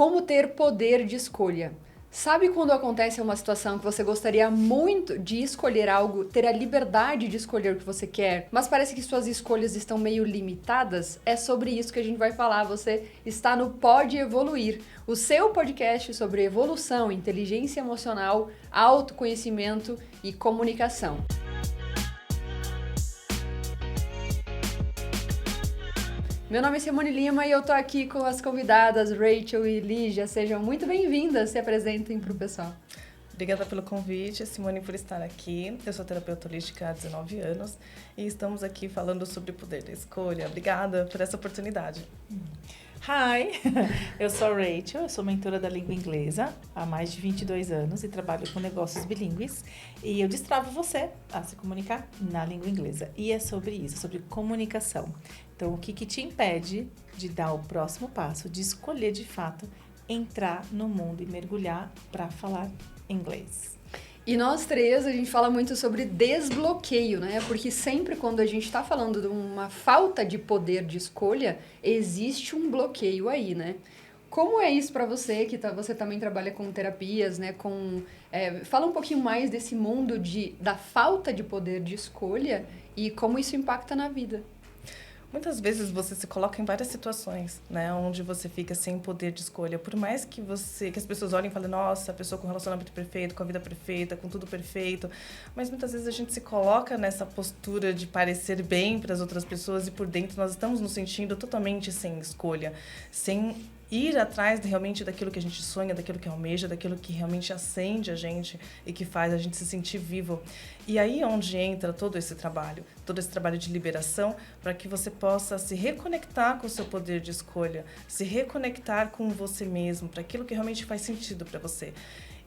Como ter poder de escolha. Sabe quando acontece uma situação que você gostaria muito de escolher algo, ter a liberdade de escolher o que você quer, mas parece que suas escolhas estão meio limitadas? É sobre isso que a gente vai falar. Você está no Pode Evoluir, o seu podcast sobre evolução, inteligência emocional, autoconhecimento e comunicação. Meu nome é Simone Lima e eu tô aqui com as convidadas Rachel e Lígia. Sejam muito bem-vindas, se apresentem pro pessoal. Obrigada pelo convite, Simone, por estar aqui. Eu sou terapeuta holística há 19 anos e estamos aqui falando sobre o poder da escolha. Obrigada por essa oportunidade. Hi, eu sou a Rachel, eu sou mentora da língua inglesa há mais de 22 anos e trabalho com negócios bilíngues e eu destravo você a se comunicar na língua inglesa. E é sobre isso, sobre comunicação. Então, o que te impede de dar o próximo passo, de escolher de fato entrar no mundo e mergulhar para falar inglês? E nós três, a gente fala muito sobre desbloqueio, né? Porque sempre quando a gente está falando de uma falta de poder de escolha, existe um bloqueio aí, né? Como é isso para você, que você também trabalha com terapias, né? Fala um pouquinho mais desse mundo da falta de poder de escolha e como isso impacta na vida. Muitas vezes você se coloca em várias situações, né, onde você fica sem poder de escolha. Por mais que as pessoas olhem e falem, nossa, a pessoa com relacionamento perfeito, com a vida perfeita, com tudo perfeito. Mas muitas vezes a gente se coloca nessa postura de parecer bem para as outras pessoas e por dentro nós estamos nos sentindo totalmente sem escolha, sem ir atrás realmente daquilo que a gente sonha, daquilo que almeja, daquilo que realmente acende a gente e que faz a gente se sentir vivo. E aí é onde entra todo esse trabalho de liberação, para que você possa se reconectar com o seu poder de escolha, se reconectar com você mesmo, para aquilo que realmente faz sentido para você.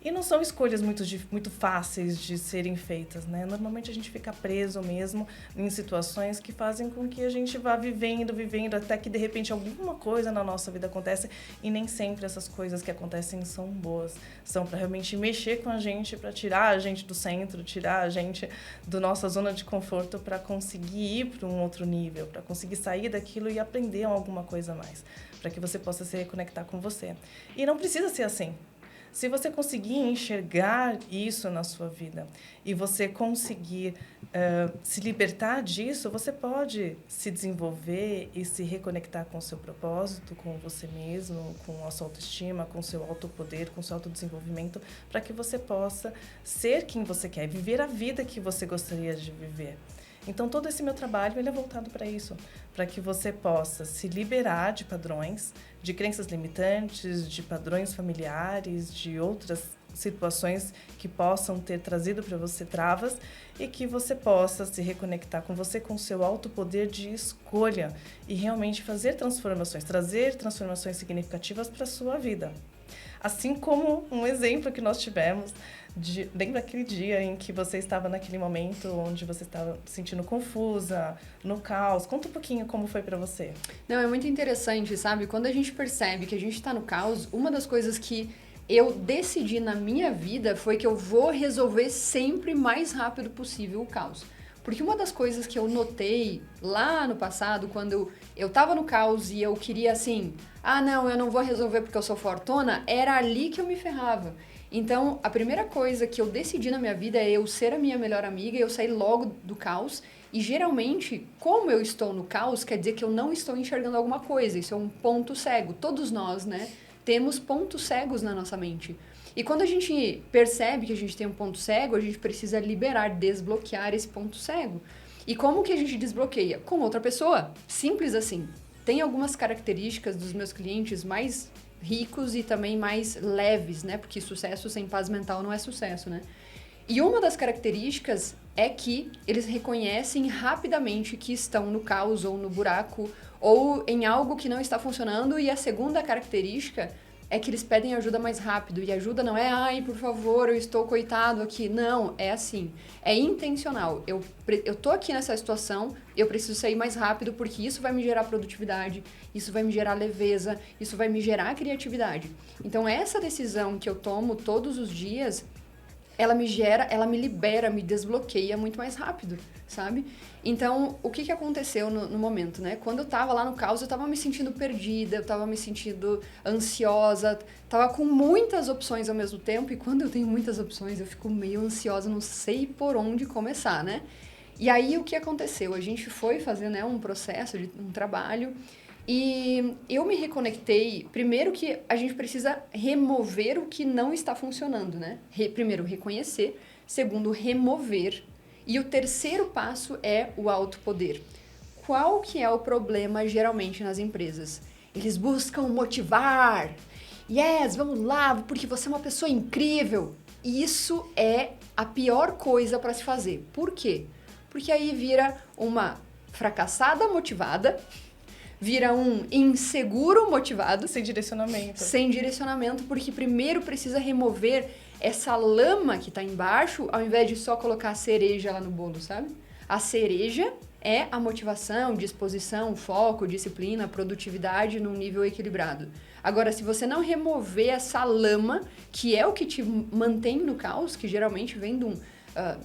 E não são escolhas muito fáceis de serem feitas, né? Normalmente a gente fica preso mesmo em situações que fazem com que a gente vá vivendo, até que de repente alguma coisa na nossa vida acontece e nem sempre essas coisas que acontecem são boas. São para realmente mexer com a gente, para tirar a gente do centro, tirar a gente da nossa zona de conforto para conseguir ir para um outro nível, para conseguir sair daquilo e aprender alguma coisa a mais, para que você possa se reconectar com você. E não precisa ser assim. Se você conseguir enxergar isso na sua vida e você conseguir se libertar disso, você pode se desenvolver e se reconectar com o seu propósito, com você mesmo, com a sua autoestima, com o seu autopoder, com o seu autodesenvolvimento, para que você possa ser quem você quer, viver a vida que você gostaria de viver. Então, todo esse meu trabalho ele é voltado para isso, para que você possa se liberar de padrões, de crenças limitantes, de padrões familiares, de outras situações que possam ter trazido para você travas e que você possa se reconectar com você, com o seu alto poder de escolha e realmente fazer transformações, trazer transformações significativas para a sua vida. Assim como um exemplo que nós tivemos, lembra aquele dia em que você estava naquele momento onde você estava se sentindo confusa, no caos? Conta um pouquinho como foi para você. Não, é muito interessante, sabe? Quando a gente percebe que a gente está no caos, uma das coisas que eu decidi na minha vida foi que eu vou resolver sempre mais rápido possível o caos. Porque uma das coisas que eu notei lá no passado, quando eu tava no caos e eu queria assim, não, eu não vou resolver porque eu sou fortuna, era ali que eu me ferrava. Então, a primeira coisa que eu decidi na minha vida é eu ser a minha melhor amiga e eu sair logo do caos. E geralmente, como eu estou no caos, quer dizer que eu não estou enxergando alguma coisa. Isso é um ponto cego. Todos nós, né, temos pontos cegos na nossa mente. E quando a gente percebe que a gente tem um ponto cego, a gente precisa liberar, desbloquear esse ponto cego. E como que a gente desbloqueia? Com outra pessoa. Simples assim. Tem algumas características dos meus clientes mais ricos e também mais leves, né? Porque sucesso sem paz mental não é sucesso, né? E uma das características é que eles reconhecem rapidamente que estão no caos ou no buraco ou em algo que não está funcionando. E a segunda característica é que eles pedem ajuda mais rápido. E ajuda não é, ai, por favor, eu estou coitado aqui. Não, é assim. É intencional. Eu tô aqui nessa situação, eu preciso sair mais rápido porque isso vai me gerar produtividade, isso vai me gerar leveza, isso vai me gerar criatividade. Então, essa decisão que eu tomo todos os dias ela me libera, me desbloqueia muito mais rápido, sabe? Então, o que aconteceu no momento, né? Quando eu tava lá no caos, eu tava me sentindo perdida, eu tava me sentindo ansiosa, tava com muitas opções ao mesmo tempo, e quando eu tenho muitas opções, eu fico meio ansiosa, não sei por onde começar, né? E aí, o que aconteceu? A gente foi fazer, né, um processo, um trabalho, e eu me reconectei. Primeiro que a gente precisa remover o que não está funcionando, né? Primeiro, reconhecer. Segundo, remover. E o terceiro passo é o autopoder. Qual que é o problema, geralmente, nas empresas? Eles buscam motivar. Yes, vamos lá, porque você é uma pessoa incrível. Isso é a pior coisa para se fazer. Por quê? Porque aí vira uma fracassada motivada, vira um inseguro motivado. Sem direcionamento. Sem direcionamento, porque primeiro precisa remover essa lama que tá embaixo, ao invés de só colocar a cereja lá no bolo, sabe? A cereja é a motivação, disposição, foco, disciplina, produtividade num nível equilibrado. Agora, se você não remover essa lama, que é o que te mantém no caos, que geralmente vem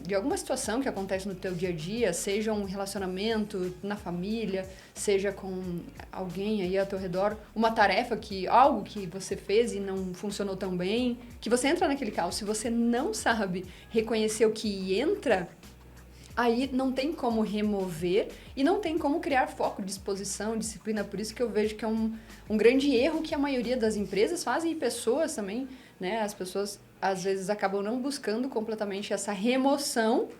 de alguma situação que acontece no teu dia a dia, seja um relacionamento na família, seja com alguém aí ao teu redor, uma tarefa algo que você fez e não funcionou tão bem, que você entra naquele caos. Se você não sabe reconhecer o que entra, aí não tem como remover e não tem como criar foco, disposição, disciplina. Por isso que eu vejo que é um grande erro que a maioria das empresas fazem, e pessoas também, né? As pessoas às vezes acabam não buscando completamente essa remoção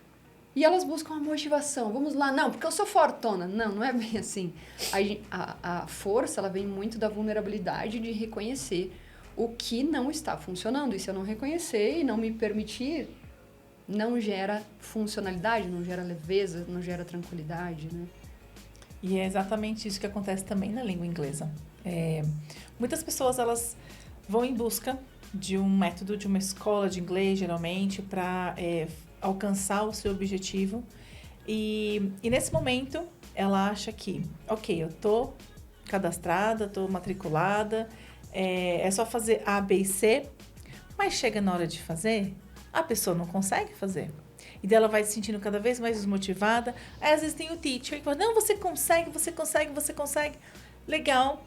e elas buscam a motivação. Vamos lá, não, porque eu sou fortona. Não é bem assim. A força, ela vem muito da vulnerabilidade de reconhecer o que não está funcionando. E se eu não reconhecer e não me permitir, não gera funcionalidade, não gera leveza, não gera tranquilidade, né? E é exatamente isso que acontece também na língua inglesa. Muitas pessoas, elas vão em busca de um método, de uma escola de inglês, geralmente, para alcançar o seu objetivo. E nesse momento, ela acha que, ok, eu tô cadastrada, tô matriculada, é só fazer A, B e C, mas chega na hora de fazer, a pessoa não consegue fazer. E daí ela vai se sentindo cada vez mais desmotivada. Aí, às vezes, tem o teacher que fala, não, você consegue, você consegue, você consegue. Legal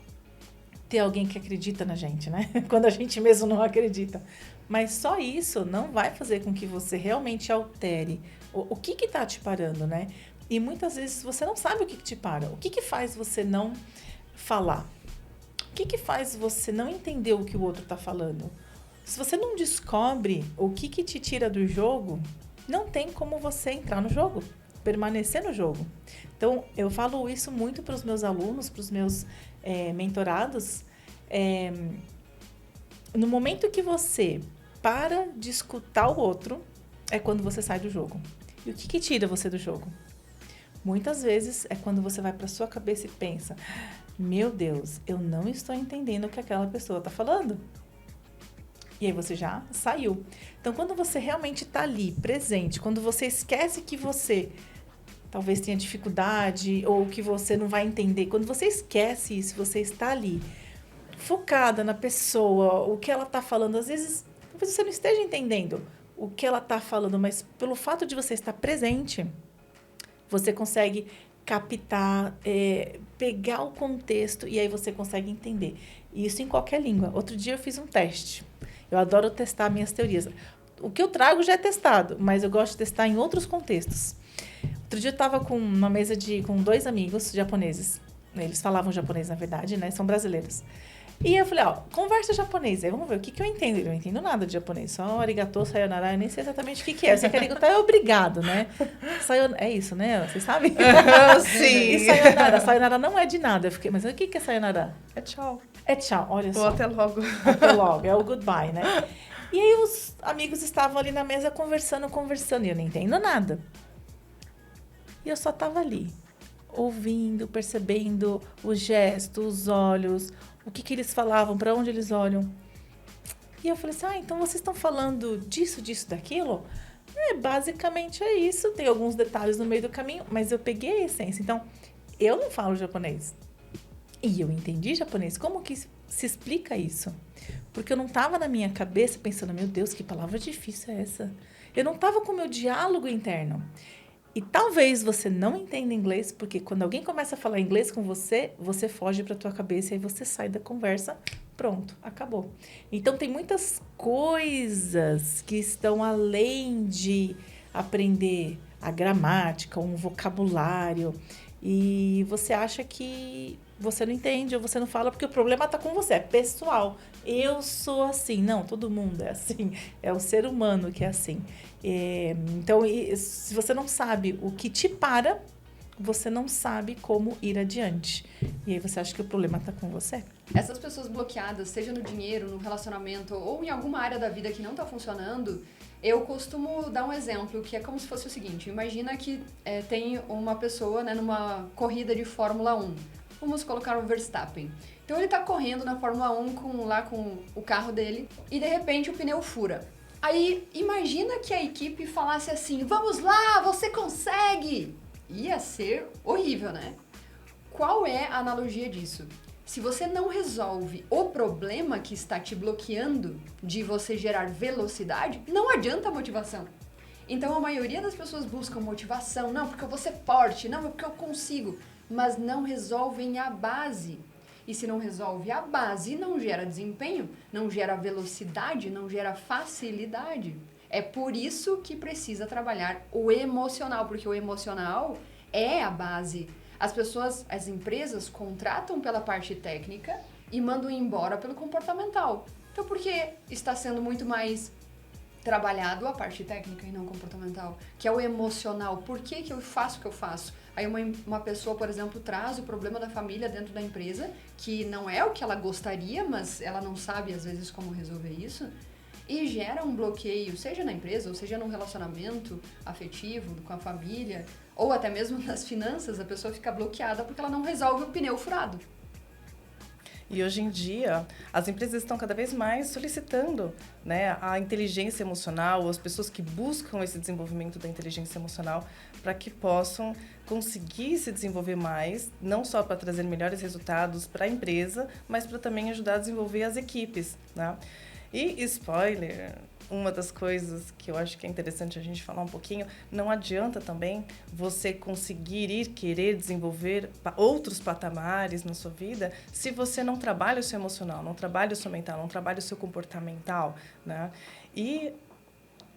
ter alguém que acredita na gente, né? Quando a gente mesmo não acredita. Mas só isso não vai fazer com que você realmente altere o que tá te parando, né? E muitas vezes você não sabe o que te para. O que faz você não falar? O que faz você não entender o que o outro tá falando? Se você não descobre o que te tira do jogo, não tem como você entrar no jogo, permanecer no jogo. Então, eu falo isso muito para os meus alunos, para os meus mentorados. No momento que você para de escutar o outro, é quando você sai do jogo. E o que tira você do jogo? Muitas vezes é quando você vai para sua cabeça e pensa, meu Deus, eu não estou entendendo o que aquela pessoa está falando. E aí você já saiu. Então, quando você realmente está ali, presente, quando você esquece que você talvez tenha dificuldade ou que você não vai entender, quando você esquece isso, você está ali, focada na pessoa, o que ela está falando, às vezes talvez você não esteja entendendo o que ela está falando, mas pelo fato de você estar presente, você consegue captar, pegar o contexto e aí você consegue entender. E isso em qualquer língua. Outro dia eu fiz um teste. Eu adoro testar minhas teorias. O que eu trago já é testado, mas eu gosto de testar em outros contextos. Outro dia eu estava com uma mesa com 2 amigos japoneses. Eles falavam japonês, na verdade, né? São brasileiros. E eu falei, conversa japonês. Aí vamos ver o que eu entendo. Eu não entendo nada de japonês. Só arigato, sayonara, eu nem sei exatamente o que é. Eu sei que arigato é obrigado, né? É isso, né? Vocês sabem? Sim. E sayonara? Sayonara não é de nada. Eu fiquei, mas o que é sayonara? É tchau. É tchau, olha só. Ou até logo. Até logo, é o goodbye, né? E aí os amigos estavam ali na mesa conversando, e eu não entendo nada. E eu só tava ali, ouvindo, percebendo os gestos, os olhos, o que eles falavam, para onde eles olham. E eu falei assim, então vocês estão falando disso, daquilo? Basicamente é isso, tem alguns detalhes no meio do caminho, mas eu peguei a essência. Então, eu não falo japonês. E eu entendi japonês. Como que se explica isso. Porque eu não estava na minha cabeça pensando, meu Deus, que palavra difícil é essa? Eu não estava com o meu diálogo interno. E talvez você não entenda inglês, porque quando alguém começa a falar inglês com você, você foge para tua cabeça e aí você sai da conversa, pronto, acabou. Então tem muitas coisas que estão além de aprender a gramática, um vocabulário, e você acha que você não entende ou você não fala porque o problema está com você, é pessoal. Eu sou assim. Não, todo mundo é assim. É o ser humano que é assim. Então, se você não sabe o que te para, você não sabe como ir adiante. E aí você acha que o problema está com você. Essas pessoas bloqueadas, seja no dinheiro, no relacionamento ou em alguma área da vida que não está funcionando, eu costumo dar um exemplo que é como se fosse o seguinte. Imagina que tem uma pessoa, né, numa corrida de Fórmula 1. Vamos colocar o Verstappen. Então ele tá correndo na Fórmula 1 com o carro dele e de repente o pneu fura. Aí imagina que a equipe falasse assim, vamos lá, você consegue! Ia ser horrível, né? Qual é a analogia disso? Se você não resolve o problema que está te bloqueando de você gerar velocidade, não adianta a motivação. Então a maioria das pessoas buscam motivação, não, porque eu vou ser forte, não, porque eu consigo, mas não resolvem a base. E se não resolve a base, não gera desempenho, não gera velocidade, não gera facilidade. É por isso que precisa trabalhar o emocional, porque o emocional é a base. As pessoas, as empresas contratam pela parte técnica e mandam embora pelo comportamental. Então, por que está sendo muito mais trabalhado a parte técnica e não comportamental? Que é o emocional. Por que eu faço o que eu faço? Aí uma pessoa, por exemplo, traz o problema da família dentro da empresa, que não é o que ela gostaria, mas ela não sabe, às vezes, como resolver isso, e gera um bloqueio, seja na empresa, ou seja num relacionamento afetivo com a família, ou até mesmo nas finanças, a pessoa fica bloqueada porque ela não resolve o pneu furado. E hoje em dia, as empresas estão cada vez mais solicitando, né, a inteligência emocional, as pessoas que buscam esse desenvolvimento da inteligência emocional para que possam conseguir se desenvolver mais, não só para trazer melhores resultados para a empresa, mas para também ajudar a desenvolver as equipes, né? E spoiler, uma das coisas que eu acho que é interessante a gente falar um pouquinho, não adianta também você conseguir querer desenvolver outros patamares na sua vida se você não trabalha o seu emocional, não trabalha o seu mental, não trabalha o seu comportamental, né? E,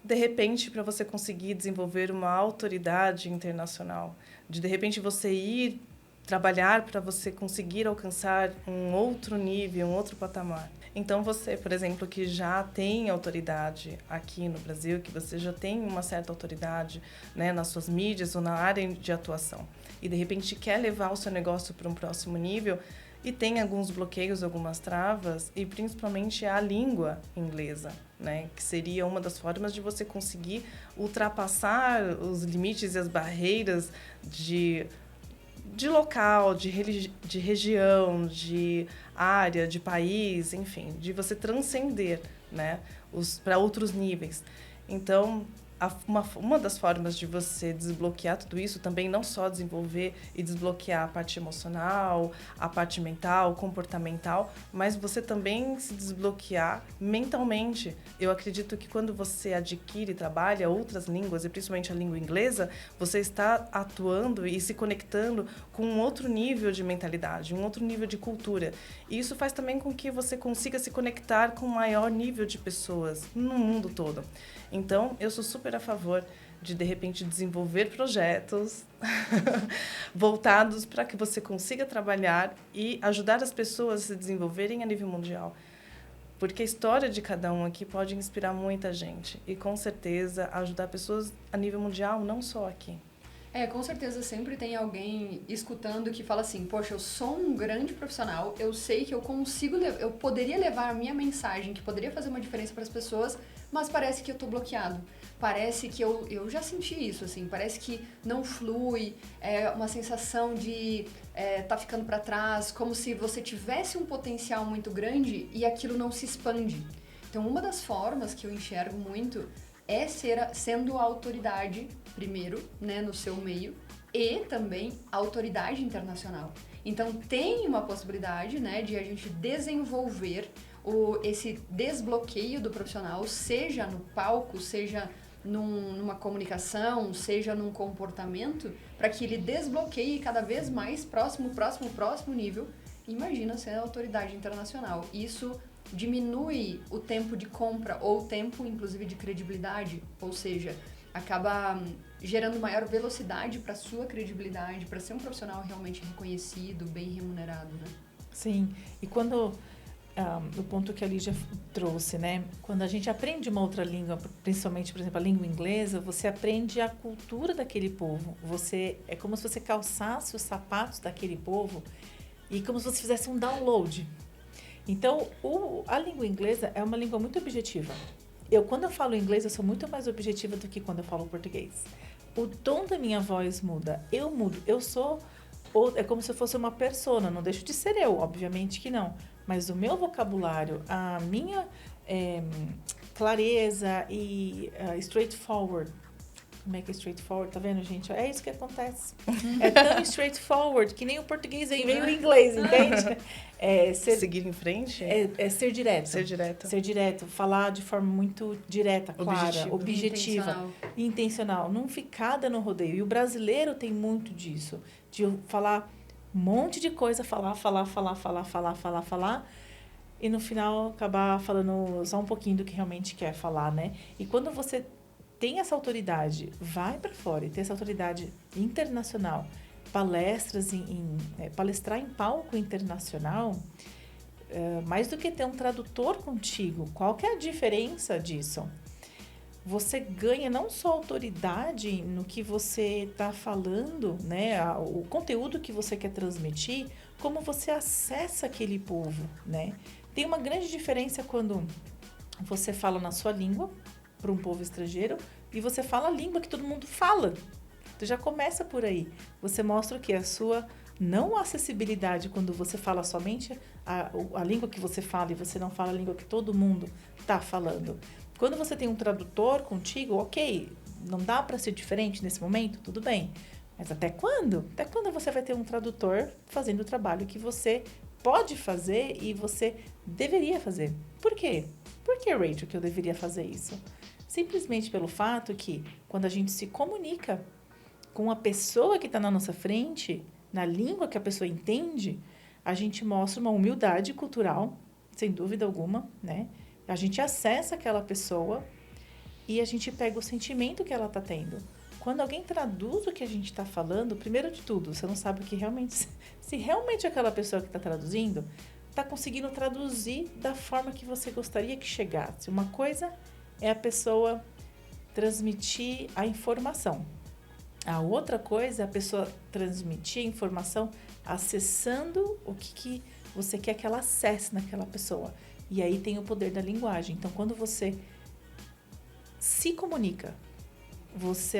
de repente, para você conseguir desenvolver uma autoridade internacional, de repente você ir trabalhar para você conseguir alcançar um outro nível, um outro patamar. Então, você, por exemplo, que já tem autoridade aqui no Brasil, que você já tem uma certa autoridade, né, nas suas mídias ou na área de atuação, e de repente quer levar o seu negócio para um próximo nível e tem alguns bloqueios, algumas travas, e principalmente a língua inglesa, né, que seria uma das formas de você conseguir ultrapassar os limites e as barreiras de local, de região, de área, de país, enfim, de você transcender, né, para outros níveis. Então, uma das formas de você desbloquear tudo isso também, não só desenvolver e desbloquear a parte emocional, a parte mental, comportamental, mas você também se desbloquear mentalmente. Eu acredito que quando você adquire e trabalha outras línguas, e principalmente a língua inglesa, você está atuando e se conectando com um outro nível de mentalidade, um outro nível de cultura. E isso faz também com que você consiga se conectar com um maior nível de pessoas no mundo todo. Então, eu sou super a favor de repente, desenvolver projetos voltados para que você consiga trabalhar e ajudar as pessoas a se desenvolverem a nível mundial. Porque a história de cada um aqui pode inspirar muita gente e, com certeza, ajudar pessoas a nível mundial, não só aqui. Com certeza sempre tem alguém escutando que fala assim, poxa, eu sou um grande profissional, eu sei que eu consigo, eu poderia levar a minha mensagem, que poderia fazer uma diferença para as pessoas, mas parece que eu tô bloqueado. Parece que eu já senti isso, assim, parece que não flui, é uma sensação de tá ficando para trás, como se você tivesse um potencial muito grande e aquilo não se expande. Então, uma das formas que eu enxergo muito é sendo a autoridade, primeiro, né, no seu meio, e também a autoridade internacional. Então, tem uma possibilidade, né, de a gente desenvolver esse desbloqueio do profissional, seja no palco, seja numa comunicação, seja num comportamento, para que ele desbloqueie cada vez mais próximo nível. Imagina ser autoridade internacional. Isso diminui o tempo de compra ou o tempo, inclusive, de credibilidade, ou seja, acaba gerando maior velocidade para sua credibilidade, para ser um profissional realmente reconhecido, bem remunerado, né? Sim, e quando o ponto que a Lígia trouxe, né? Quando a gente aprende uma outra língua, principalmente, por exemplo, a língua inglesa, você aprende a cultura daquele povo. É como se você calçasse os sapatos daquele povo e como se você fizesse um download. Então, a língua inglesa é uma língua muito objetiva. Quando eu falo inglês, eu sou muito mais objetiva do que quando eu falo português. O tom da minha voz muda, eu mudo, é como se eu fosse uma persona, não deixo de ser eu, obviamente que não. Mas o meu vocabulário, a minha clareza e straightforward. Como é que é straightforward? Tá vendo, gente? É isso que acontece. É tão straightforward que nem o português veio o inglês, entende? Seguir em frente? Ser direto. Ser direto. Ser direto. Falar de forma muito direta, clara, objetiva. Intencional. Não ficar dando rodeio. E o brasileiro tem muito disso. De falar um monte de coisa, falar. E no final acabar falando só um pouquinho do que realmente quer falar, né? E quando você tem essa autoridade, vai para fora e tem essa autoridade internacional, palestrar em palco internacional, mais do que ter um tradutor contigo, qual que é a diferença disso? Você ganha não só autoridade no que você está falando, né, o conteúdo que você quer transmitir, como você acessa aquele povo, né? Tem uma grande diferença quando você fala na sua língua para um povo estrangeiro e você fala a língua que todo mundo fala. Então já começa por aí. Você mostra o que? A sua não acessibilidade quando você fala somente a língua que você fala e você não fala a língua que todo mundo está falando. Quando você tem um tradutor contigo, ok, não dá para ser diferente nesse momento, tudo bem. Mas até quando? Até quando você vai ter um tradutor fazendo o trabalho que você pode fazer e você deveria fazer? Por quê? Por que, Rachel, que eu deveria fazer isso? Simplesmente pelo fato que, quando a gente se comunica com a pessoa que está na nossa frente, na língua que a pessoa entende, a gente mostra uma humildade cultural, sem dúvida alguma, né? A gente acessa aquela pessoa e a gente pega o sentimento que ela está tendo. Quando alguém traduz o que a gente está falando, primeiro de tudo, você não sabe o que realmente... Se realmente aquela pessoa que está traduzindo está conseguindo traduzir da forma que você gostaria que chegasse. Uma coisa é a pessoa transmitir a informação. A outra coisa é a pessoa transmitir a informação acessando o que você quer que ela acesse naquela pessoa. E aí tem o poder da linguagem. Então, quando você se comunica,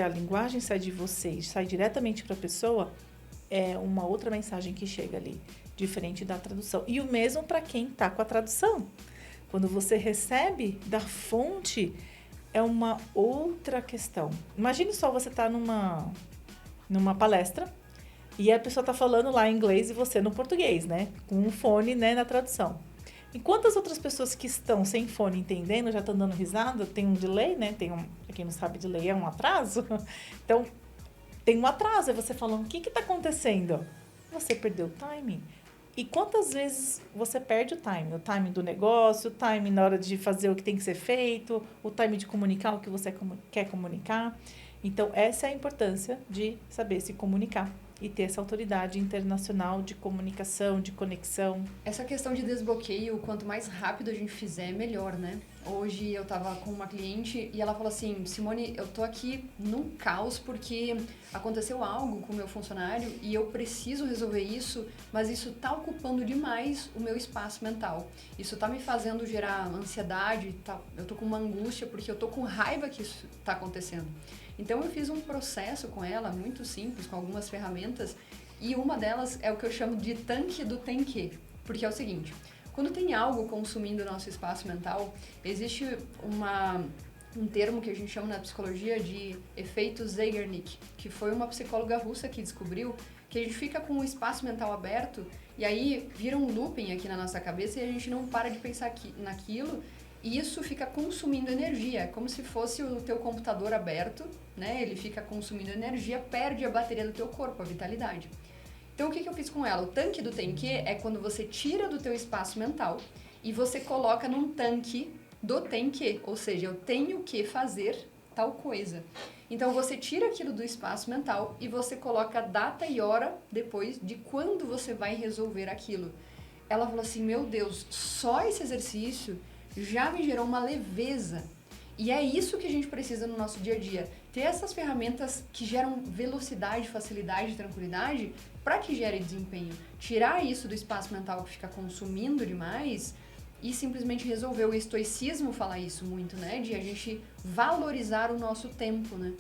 a linguagem sai de você e sai diretamente para a pessoa, é uma outra mensagem que chega ali, diferente da tradução. E o mesmo para quem está com a tradução. Quando você recebe da fonte, é uma outra questão. Imagine só você estar numa palestra e a pessoa está falando lá em inglês e você no português, né? Com um fone, né, na tradução. E quantas outras pessoas que estão sem fone entendendo, já estão dando risada, tem um delay, né? Pra quem não sabe, delay é um atraso. Então, tem um atraso, é você falando, o que está acontecendo? Você perdeu o timing. E quantas vezes você perde o timing? O timing do negócio, o timing na hora de fazer o que tem que ser feito, o timing de comunicar o que você quer comunicar. Então, essa é a importância de saber se comunicar e ter essa autoridade internacional de comunicação, de conexão. Essa questão de desbloqueio, quanto mais rápido a gente fizer, melhor, né? Hoje eu tava com uma cliente e ela falou assim, Simone, eu tô aqui num caos porque aconteceu algo com o meu funcionário e eu preciso resolver isso, mas isso tá ocupando demais o meu espaço mental. Isso tá me fazendo gerar ansiedade, eu tô com uma angústia porque eu tô com raiva que isso tá acontecendo. Então eu fiz um processo com ela, muito simples, com algumas ferramentas, e uma delas é o que eu chamo de tanque do tem que, porque é o seguinte, quando tem algo consumindo o nosso espaço mental, existe um termo que a gente chama na psicologia de efeito Zeigarnik, que foi uma psicóloga russa que descobriu que a gente fica com o espaço mental aberto e aí vira um looping aqui na nossa cabeça e a gente não para de pensar naquilo e isso fica consumindo energia, é como se fosse o teu computador aberto, né? Ele fica consumindo energia, perde a bateria do teu corpo, a vitalidade. Então o que eu fiz com ela? O tanque do Tenke é quando você tira do teu espaço mental e você coloca num tanque do Tenke, ou seja, eu tenho que fazer tal coisa. Então você tira aquilo do espaço mental e você coloca data e hora depois de quando você vai resolver aquilo. Ela falou assim, meu Deus, só esse exercício já me gerou uma leveza. E é isso que a gente precisa no nosso dia a dia. Ter essas ferramentas que geram velocidade, facilidade, tranquilidade para que gere desempenho. Tirar isso do espaço mental que fica consumindo demais e simplesmente resolver. O estoicismo fala isso muito, né? De a gente valorizar o nosso tempo, né?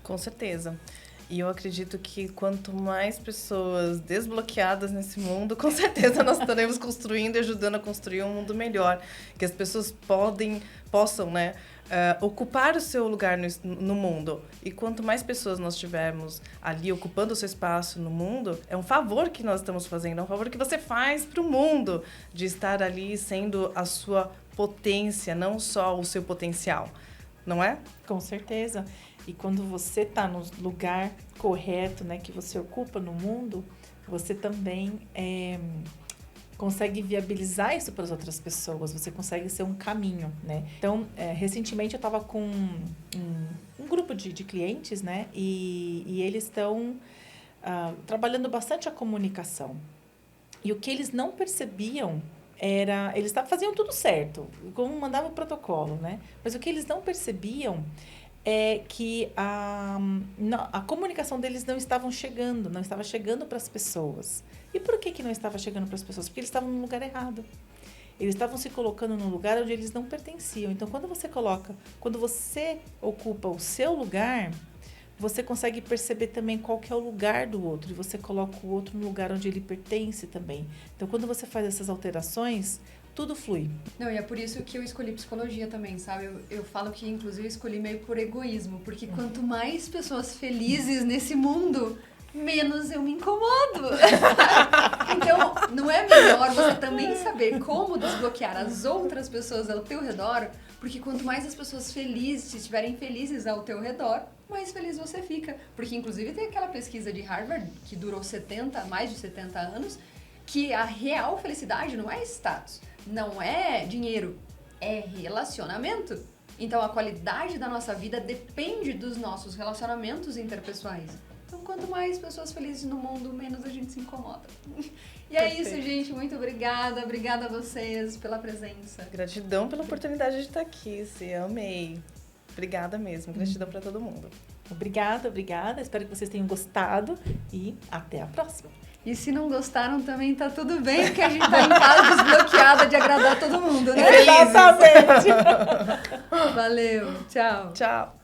Com certeza. E eu acredito que quanto mais pessoas desbloqueadas nesse mundo, com certeza nós estaremos construindo e ajudando a construir um mundo melhor. Que as pessoas possam, né, ocupar o seu lugar no mundo. E quanto mais pessoas nós tivermos ali ocupando o seu espaço no mundo, é um favor que nós estamos fazendo, é um favor que você faz para o mundo, de estar ali sendo a sua potência, não só o seu potencial. Não é? Com certeza. E quando você está no lugar correto, né, que você ocupa no mundo, você também consegue viabilizar isso para as outras pessoas. Você consegue ser um caminho, né? Então, recentemente eu estava com um grupo de clientes, né? E eles estão trabalhando bastante a comunicação. E o que eles não percebiam eles faziam tudo certo, como mandava o protocolo, né? Mas o que eles não percebiam é que a comunicação deles não estava chegando para as pessoas. E por que não estava chegando para as pessoas? Porque eles estavam no lugar errado. Eles estavam se colocando num lugar onde eles não pertenciam. Então, quando você ocupa o seu lugar, você consegue perceber também qual que é o lugar do outro. E você coloca o outro no lugar onde ele pertence também. Então, quando você faz essas alterações, tudo flui. Não, e é por isso que eu escolhi psicologia também, sabe? Eu falo que, inclusive, eu escolhi meio por egoísmo. Porque quanto mais pessoas felizes nesse mundo, menos eu me incomodo. Então, não é melhor você também saber como desbloquear as outras pessoas ao teu redor? Porque quanto mais as pessoas felizes estiverem felizes ao teu redor, mais feliz você fica. Porque, inclusive, tem aquela pesquisa de Harvard, que durou mais de 70 anos, que a real felicidade não é status, não é dinheiro, é relacionamento. Então, a qualidade da nossa vida depende dos nossos relacionamentos interpessoais. Então, quanto mais pessoas felizes no mundo, menos a gente se incomoda. E é isso, gente. Muito obrigada. Obrigada a vocês pela presença. Gratidão pela oportunidade de estar aqui, Cê. Amei. Obrigada mesmo. Gratidão para todo mundo. Obrigada. Espero que vocês tenham gostado e até a próxima. E se não gostaram também tá tudo bem, porque a gente tá em casa desbloqueada de agradar todo mundo, né? Exatamente. Valeu. Tchau. Tchau.